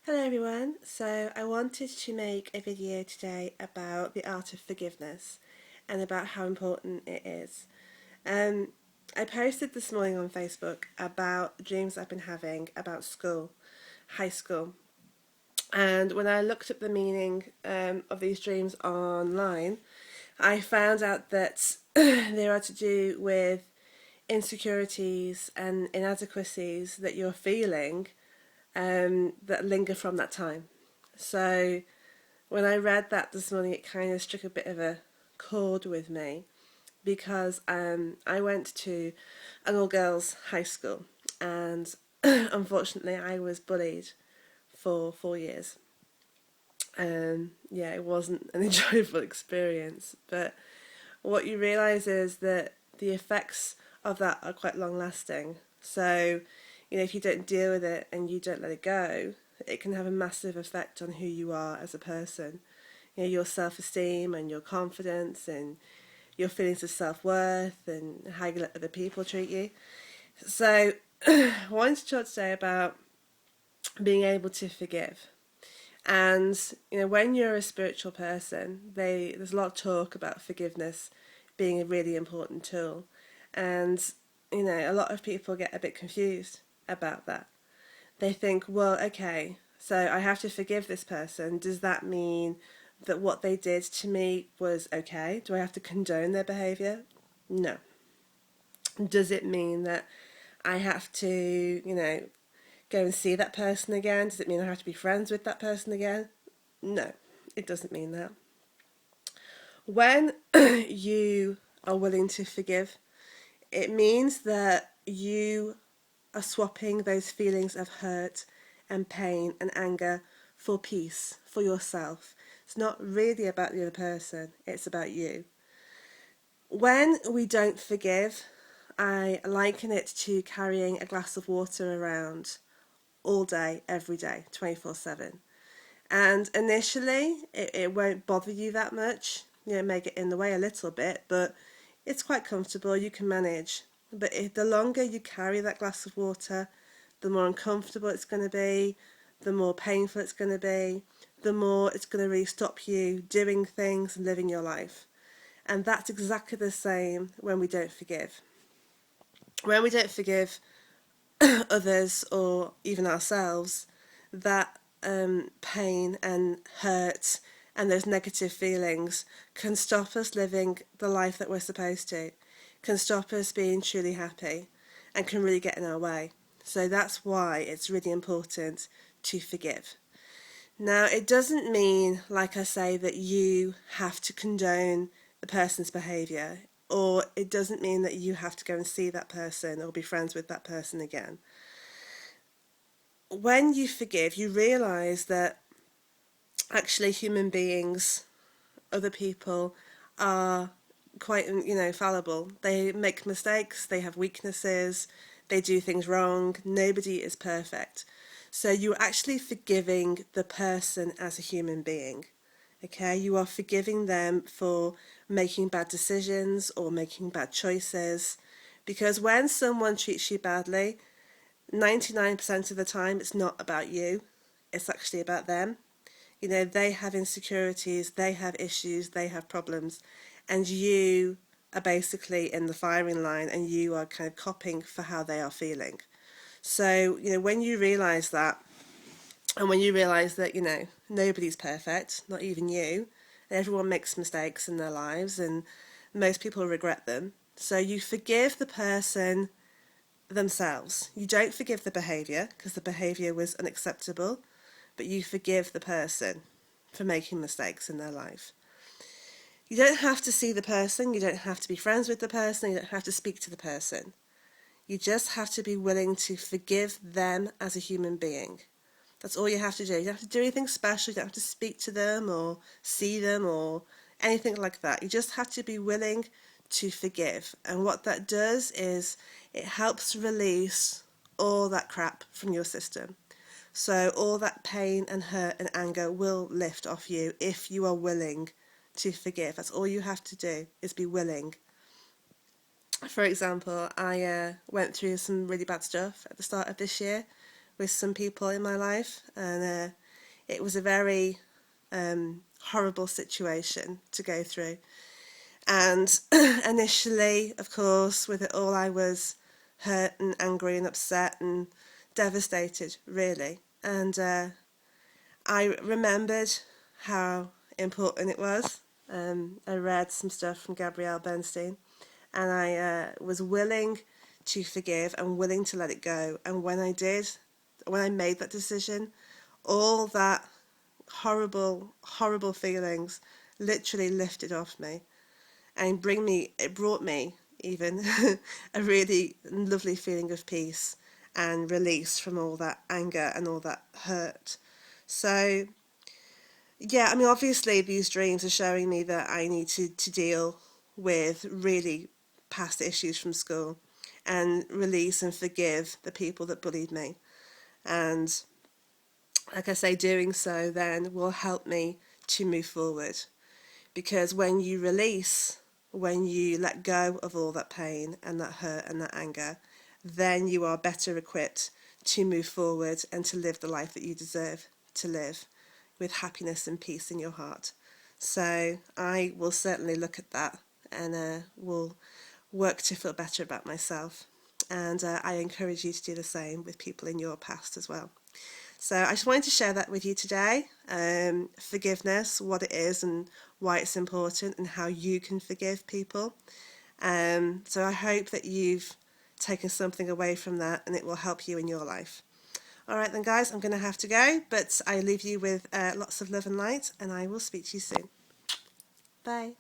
Hello everyone, so I wanted to make a video today about the art of forgiveness and about how important it is. Um, I posted this morning on Facebook about dreams I've been having about school, high school, and when I looked up the meaning of these dreams online, I found out that they are to do with insecurities and inadequacies that you're feeling that linger from that time. So when I read that this morning, it kind of struck a bit of a chord with me because I went to an all girls high school and unfortunately I was bullied for 4 years. Yeah, it wasn't an enjoyable experience, but what you realise is that the effects of that are quite long lasting. So, if you don't deal with it and you don't let it go, it can have a massive effect on who you are as a person. Your self esteem and your confidence and your feelings of self worth and how you let other people treat you. So, I wanted to talk today about being able to forgive. And when you're a spiritual person, there's a lot of talk about forgiveness being a really important tool, and a lot of people get a bit confused about that. They think, well, okay, so I have to forgive this person. Does that mean that what they did to me was okay? Do I have to condone their behaviour? No. Does it mean that I have to, go and see that person again? Does it mean I have to be friends with that person again? No, it doesn't mean that. When you are willing to forgive, it means that you are swapping those feelings of hurt and pain and anger for peace, for yourself. It's not really about the other person, it's about you. When we don't forgive, I liken it to carrying a glass of water around all day, every day, 24/7. And initially, it won't bother you that much. It may get in the way a little bit, but it's quite comfortable. You can manage. But the longer you carry that glass of water, the more uncomfortable it's going to be, the more painful it's going to be, the more it's going to really stop you doing things and living your life. And that's exactly the same when we don't forgive. When we don't forgive others or even ourselves, that pain and hurt and those negative feelings can stop us living the life that we're supposed to, can stop us being truly happy, and can really get in our way. So that's why it's really important to forgive. Now, it doesn't mean, like I say, that you have to condone the person's behaviour, or it doesn't mean that you have to go and see that person or be friends with that person again. When you forgive, you realise that actually human beings, other people, are quite, fallible. They make mistakes, they have weaknesses, they do things wrong. Nobody is perfect. So you're actually forgiving the person as a human being. Okay, you are forgiving them for making bad decisions or making bad choices. Because when someone treats you badly, 99% of the time it's not about you, it's actually about them. They have insecurities, they have issues, they have problems, and you are basically in the firing line and you are kind of copying for how they are feeling. So, when you realise that, and when you realise that, nobody's perfect, not even you, and everyone makes mistakes in their lives, and most people regret them. So you forgive the person themselves. You don't forgive the behaviour because the behaviour was unacceptable, but you forgive the person for making mistakes in their life. You don't have to see the person, you don't have to be friends with the person, you don't have to speak to the person. You just have to be willing to forgive them as a human being. That's all you have to do. You don't have to do anything special, you don't have to speak to them or see them or anything like that. You just have to be willing to forgive. And what that does is it helps release all that crap from your system. So all that pain and hurt and anger will lift off you if you are willing to forgive. That's all you have to do, is be willing. For example, I went through some really bad stuff at the start of this year with some people in my life, and it was a very horrible situation to go through. And initially, of course, with it all, I was hurt and angry and upset and devastated, really. And I remembered how important it was. I read some stuff from Gabrielle Bernstein, and I was willing to forgive and willing to let it go. And when I did, when I made that decision, all that horrible, horrible feelings literally lifted off me, and it brought me even a really lovely feeling of peace and release from all that anger and all that hurt. So yeah, I mean, obviously these dreams are showing me that I need to deal with really past issues from school and release and forgive the people that bullied me. And like I say, doing so then will help me to move forward. Because when you release, when you let go of all that pain and that hurt and that anger, then you are better equipped to move forward and to live the life that you deserve to live, with happiness and peace in your heart. So I will certainly look at that, and will work to feel better about myself. And I encourage you to do the same with people in your past as well. So I just wanted to share that with you today. Forgiveness, what it is and why it's important, and how you can forgive people. So I hope that you've taken something away from that, and it will help you in your life. All right then, guys, I'm going to have to go, but I leave you with lots of love and light, and I will speak to you soon. Bye.